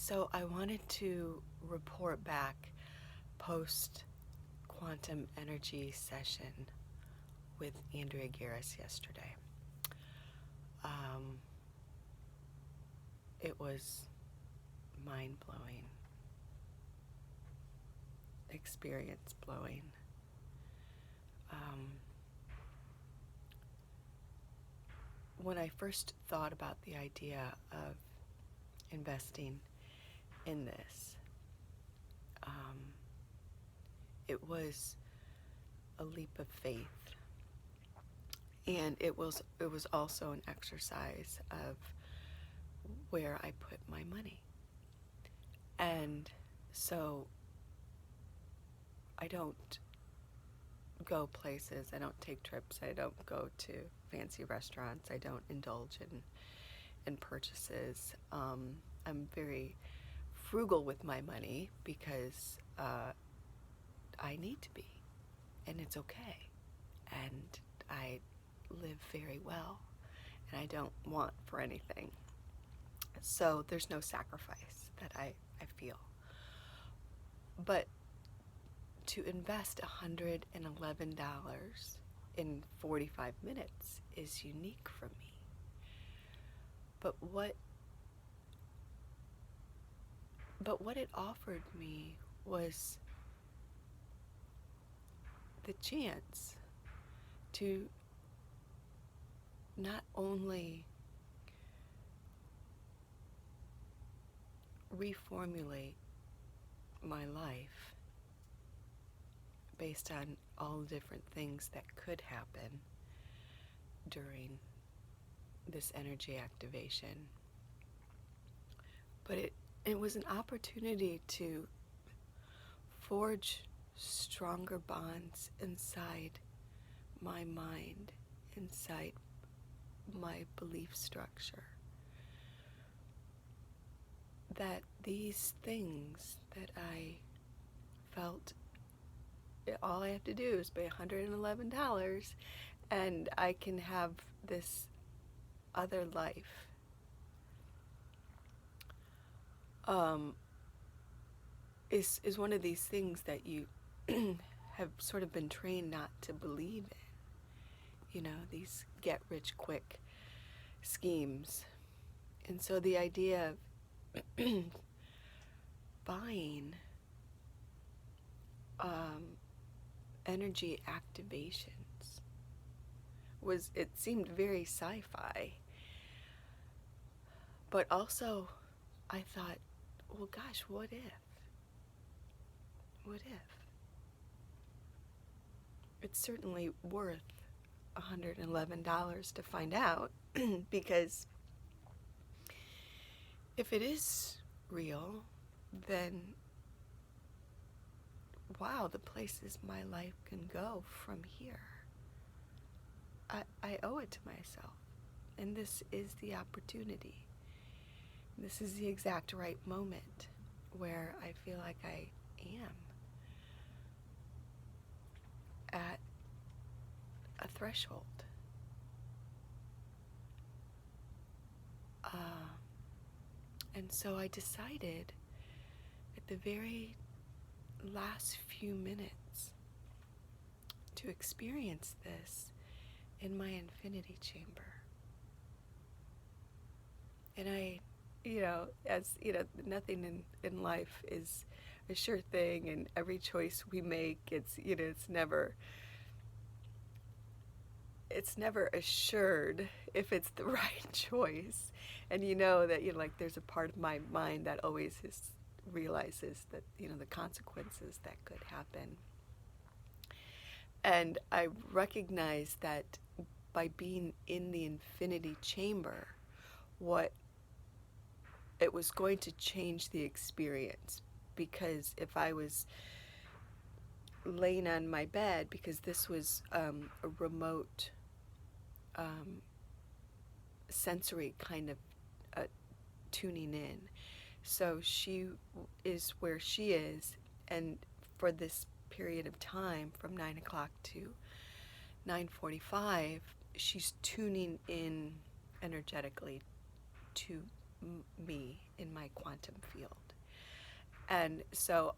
So I wanted to report back post quantum energy session with Andrea Garris yesterday. It was mind-blowing, experience-blowing. When I first thought about the idea of investing in this, it was a leap of faith, and it was also an exercise of where I put my money. And so I don't go places, I don't take trips, I don't go to fancy restaurants, I don't indulge in purchases. I'm very frugal with my money because I need to be, and it's okay. And I live very well, and I don't want for anything. So there's no sacrifice that I feel. But to invest $111 in 45 minutes is unique for me. But what it offered me was the chance to not only reformulate my life based on all the different things that could happen during this energy activation, but it was an opportunity to forge stronger bonds inside my mind, inside my belief structure, that these things that I felt all I have to do is pay $111 and I can have this other life. Is one of these things that you have sort of been trained not to believe in. You know, these get-rich-quick schemes. And so the idea of buying energy activations it seemed very sci-fi. But also, I thought, well, gosh, what if? What if? It's certainly worth $111 to find out, because if it is real, then wow, the places my life can go from here. I owe it to myself, and this is the opportunity. This is the exact right moment where I feel like I am at a threshold. And so I decided at the very last few minutes to experience this in my infinity chamber. And I, as nothing in life is a sure thing, and every choice we make, it's never assured if it's the right choice. And that there's a part of my mind that always realizes that the consequences that could happen. And I recognize that by being in the infinity chamber, it was going to change the experience, because if I was laying on my bed, because this was a remote sensory kind of tuning in. So she is where she is, and for this period of time from 9 o'clock to 9:45, she's tuning in energetically to me in my quantum field. And so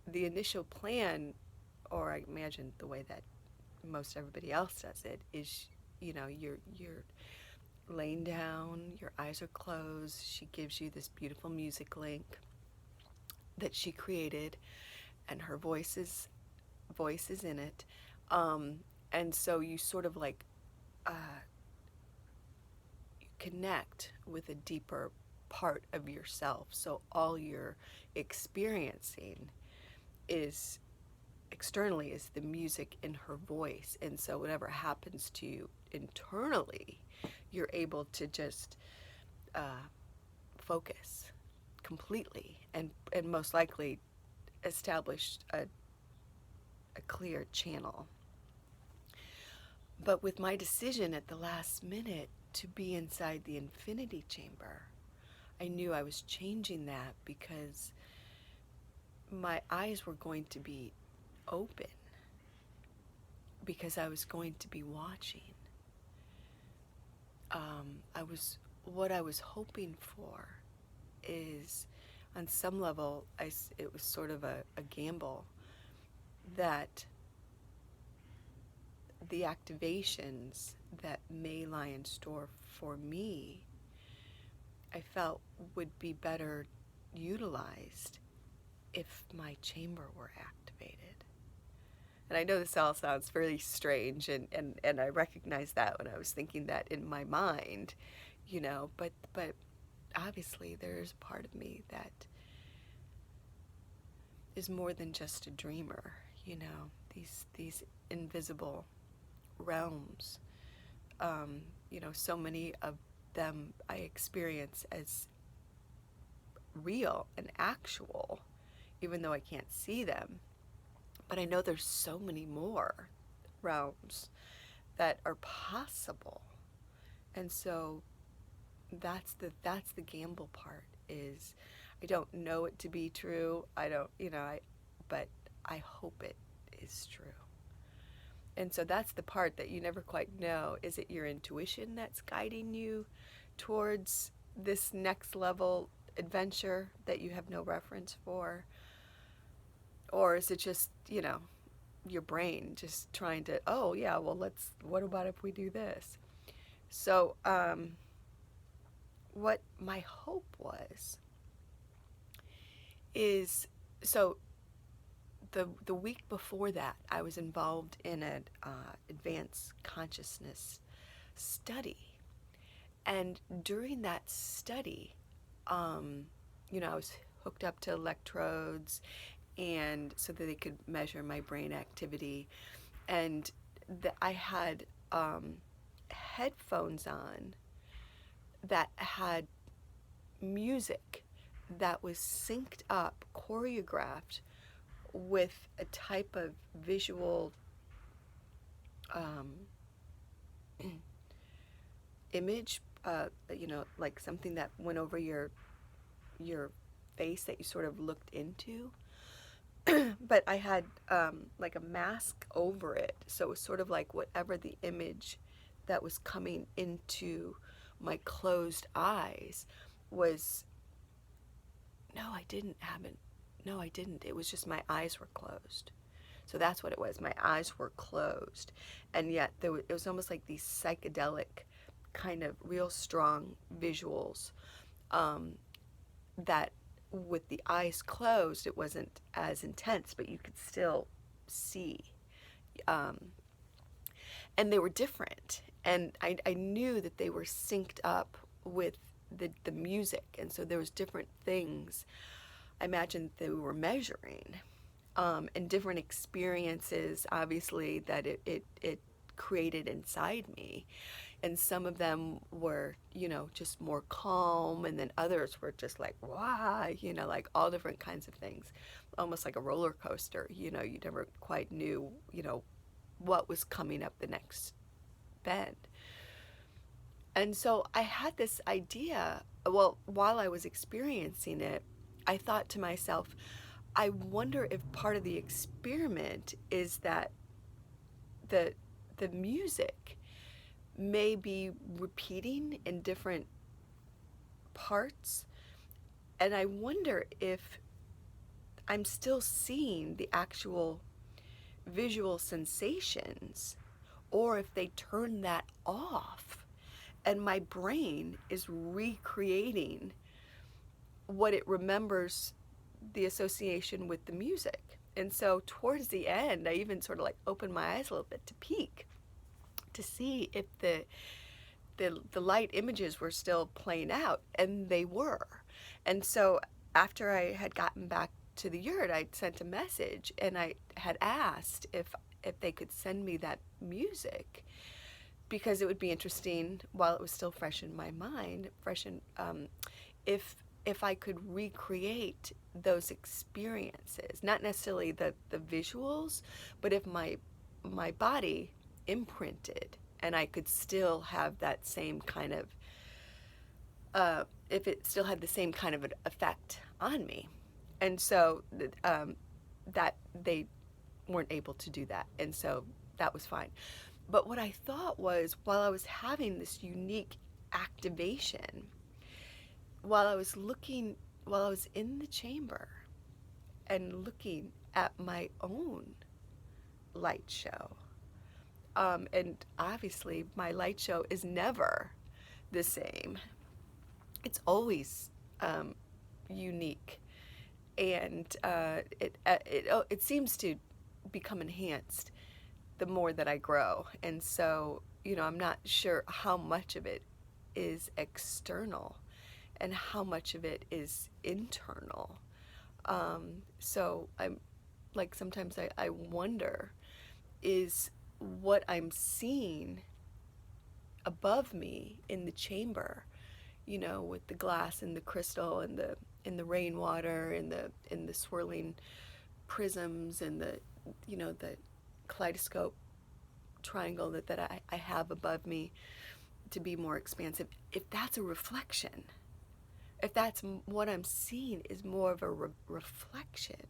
the initial plan, or I imagine the way that most everybody else does it, is, you're laying down, your eyes are closed. She gives you this beautiful music link that she created, and her voice is in it. And so you sort of like you connect with a deeper part of yourself. So all you're experiencing is externally is the music in her voice. And so whatever happens to you internally, you're able to just focus completely and most likely establish a clear channel. But with my decision at the last minute to be inside the infinity chamber, I knew I was changing that because my eyes were going to be open, because I was going to be watching. What I was hoping for is, on some level, it was sort of a gamble that the activations that may lie in store for me, I felt would be better utilized if my chamber were activated. And I know this all sounds fairly strange, and I recognize that when I was thinking that in my mind, but obviously there's a part of me that is more than just a dreamer, these invisible realms. So many of them I experience as real and actual, even though I can't see them. But I know there's so many more realms that are possible. And so that's the gamble part, is I don't know it to be true. I don't, but I hope it is true. And so that's the part that you never quite know. Is it your intuition that's guiding you towards this next level adventure that you have no reference for? Or is it just, your brain just trying to, oh yeah, well what about if we do this? So what my hope was is, so the week before that, I was involved in an advanced consciousness study. And during that study, I was hooked up to electrodes, and so that they could measure my brain activity. And I had headphones on that had music that was synced up, choreographed with a type of visual image, like something that went over your face that you sort of looked into. But I had like a mask over it, so it was sort of like whatever the image that was coming into my closed eyes was. No, I didn't. It was just my eyes were closed. So that's what it was. My eyes were closed. And yet it was almost like these psychedelic kind of real strong visuals that with the eyes closed, it wasn't as intense, but you could still see. And they were different. And I knew that they were synced up with the music. And so there was different things I imagined they were measuring, and different experiences, obviously, that it created inside me. And some of them were, just more calm, and then others were just like, wow, like all different kinds of things, almost like a roller coaster. You never quite knew, what was coming up the next bend. And so I had this idea, well, while I was experiencing it, I thought to myself, I wonder if part of the experiment is that the music may be repeating in different parts, and I wonder if I'm still seeing the actual visual sensations, or if they turn that off and my brain is recreating what it remembers, the association with the music. And so towards the end, I even sort of like opened my eyes a little bit to peek to see if the light images were still playing out, and they were. And so after I had gotten back to the yurt, I sent a message and I had asked if they could send me that music, because it would be interesting while it was still fresh in my mind, if I could recreate those experiences, not necessarily the visuals, but if my body imprinted and I could still have that same kind of, if it still had the same kind of an effect on me. And so that they weren't able to do that. And so that was fine. But what I thought was, while I was having this unique activation, while I was in the chamber and looking at my own light show, and obviously my light show is never the same. It's always unique, and it seems to become enhanced the more that I grow. And so, I'm not sure how much of it is external and how much of it is internal. So I'm like, sometimes I wonder, is what I'm seeing above me in the chamber, with the glass and the crystal and the rainwater and the swirling prisms and the kaleidoscope triangle that I have above me to be more expansive, if that's a reflection, if that's what I'm seeing is more of a reflection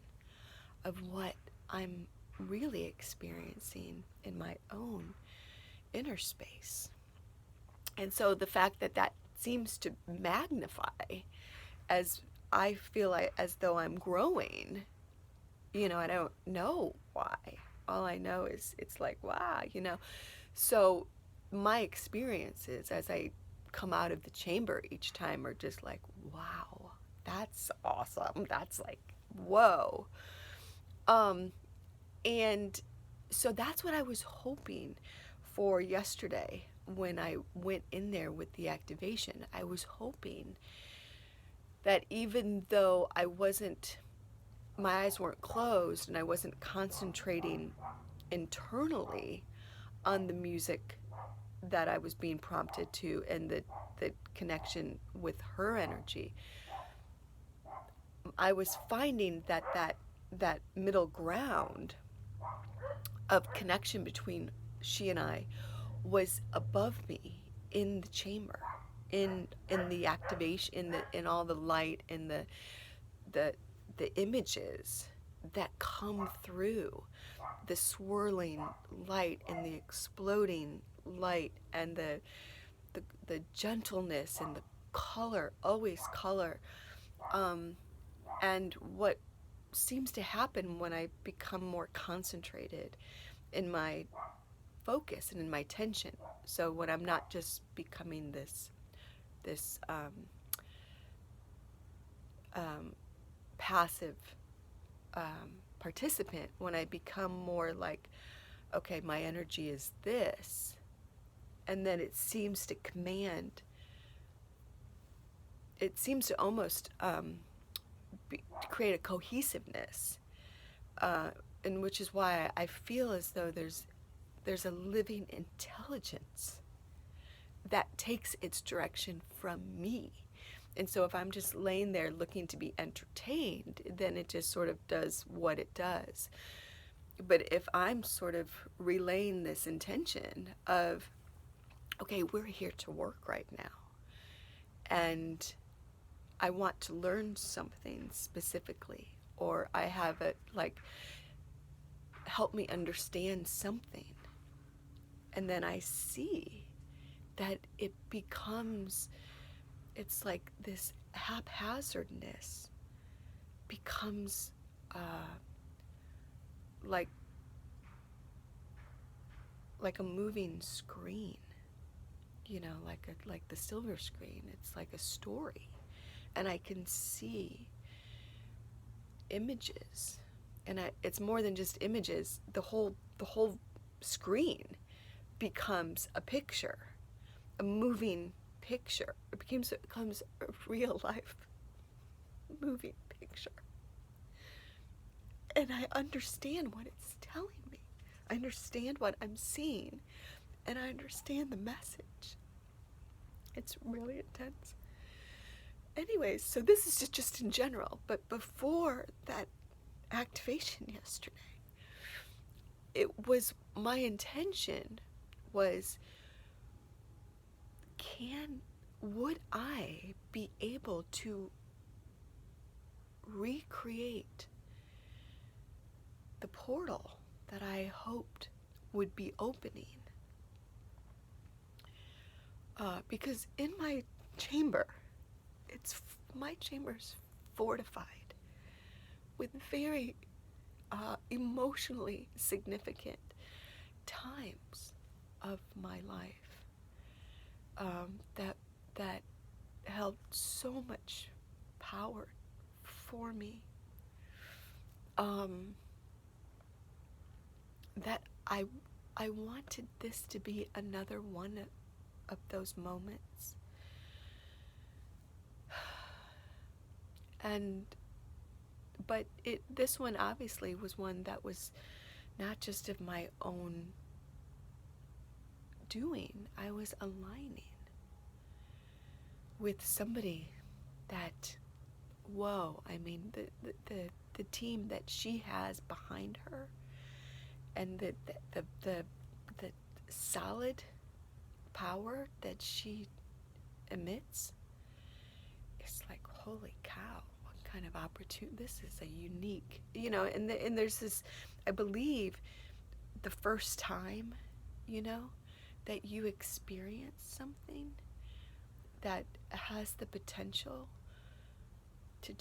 of what I'm really experiencing in my own inner space. And so the fact that seems to magnify as I feel as though I'm growing, I don't know why. All I know is it's like, wow, So my experiences as I come out of the chamber each time are just like, wow, that's awesome. That's like, whoa. And so that's what I was hoping for yesterday when I went in there with the activation. I was hoping that even though my eyes weren't closed and I wasn't concentrating internally on the music that I was being prompted to and the connection with her energy, I was finding that middle ground of connection between she and I was above me in the chamber, in the activation, in all the light and the images that come through, the swirling light and the exploding light and the gentleness and the color, always color. And what seems to happen when I become more concentrated in my focus and in my attention. So when I'm not just becoming this passive participant, when I become more like, okay, my energy is this, and then it seems to command, it seems to almost create a cohesiveness, and which is why I feel as though there's a living intelligence that takes its direction from me. And so if I'm just laying there looking to be entertained, then it just sort of does what it does. But if I'm sort of relaying this intention of, okay, we're here to work right now, and I want to learn something specifically, or I have it like, help me understand something, and then I see that it becomes it's like this haphazardness becomes like a moving screen, like the silver screen. It's like a story, and I can see images, and it's more than just images. The whole screen becomes a picture, a moving picture. It becomes a real life moving picture, and I understand what it's telling me. I understand what I'm seeing, and I understand the message. It's really intense. Anyways, so this is just in general, but before that activation yesterday, my intention was, would I be able to recreate the portal that I hoped would be opening? Because in my chamber, my chamber's fortified with very emotionally significant times of my life that held so much power for me, that I wanted this to be another one of those moments. But this one obviously was one that was not just of my own doing. I was aligning with somebody that, whoa, I mean, the team that she has behind her, and the solid power that she emits, it's like, holy cow, what kind of opportunity. This is a unique, and there's this, I believe, the first time, that you experience something that has the potential to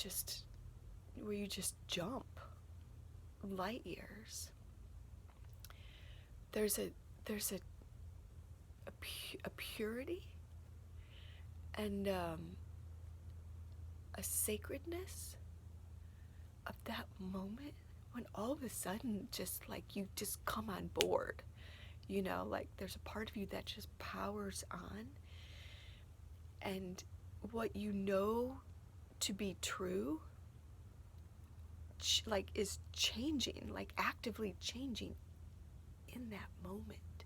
where you just jump light years. There's a purity and a sacredness of that moment when all of a sudden just like you just come on board, like there's a part of you that just powers on, and what you know to be true is changing, like actively changing in that moment.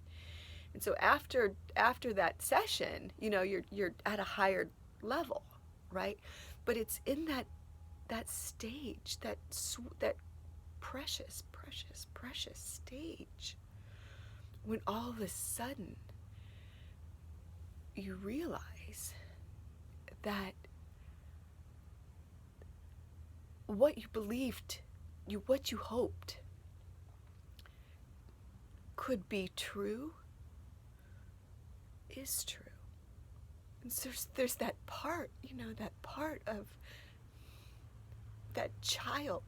And so after that session, you're at a higher level, right? But it's in that stage, that precious stage, when all of a sudden you realize that what you believed, what you hoped could be true is true. And so there's that part, that part of that child,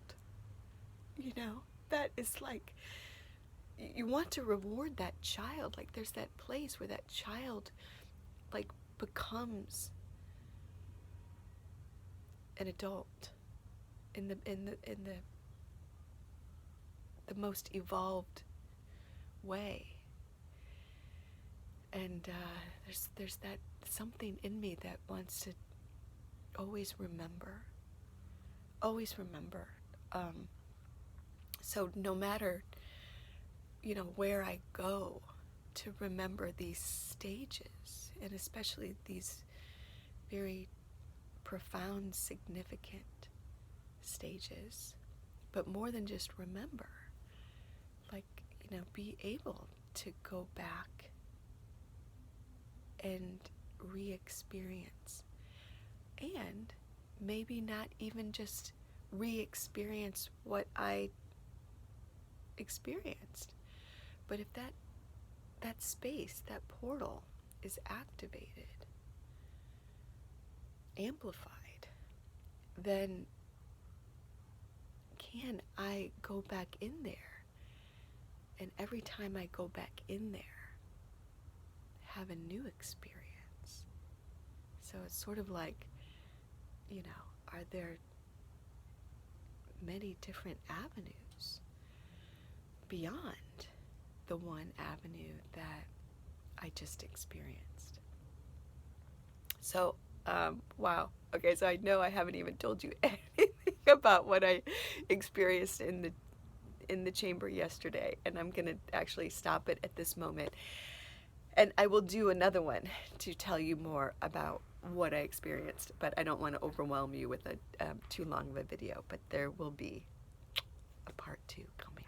that is like, you want to reward that child. Like there's that place where that child like becomes an adult in the most evolved way. And there's that something in me that wants to always remember. So no matter, where I go, to remember these stages, and especially these very profound, significant stages, but more than just remember, like, be able to go back and re-experience, and maybe not even just re-experience what I experienced, but if that space, that portal is activated, amplified, then can I go back in there? And every time I go back in there, have a new experience. So it's sort of like, are there many different avenues beyond the one avenue that I just experienced? So, wow. Okay, so I know I haven't even told you anything about what I experienced in the chamber yesterday, and I'm gonna actually stop it at this moment. And I will do another one to tell you more about what I experienced, but I don't want to overwhelm you with a too long of a video. But there will be a part 2 coming